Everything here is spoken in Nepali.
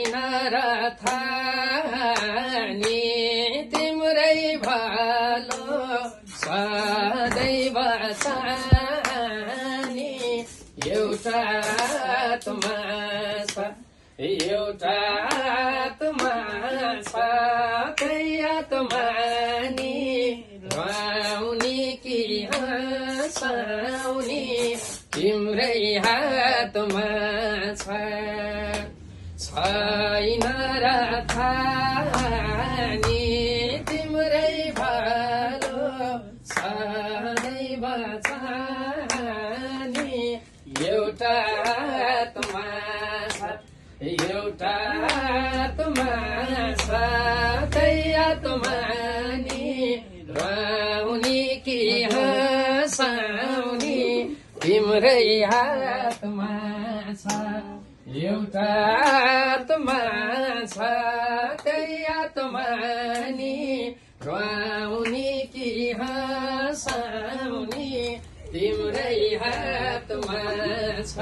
छैन र थानी तिम्रै भालो सदैव चाहने एउटा आत्मा छ एउटा आत्मा साथै आत्मा नि रुवाउने कि हँसाउने तिम्रै हातमा छैन र थानी तिम्रै भालो सदैव चाहने एउटा आत्मा छ एउटा आत्मा साथै आत्मा नि रुवाउने कि हँसाउने तिम्रै हातमा छ एउटा आत्मा साथै आत्मा नि रुवाउने कि हँसाउने तिम्रै हातमा छ।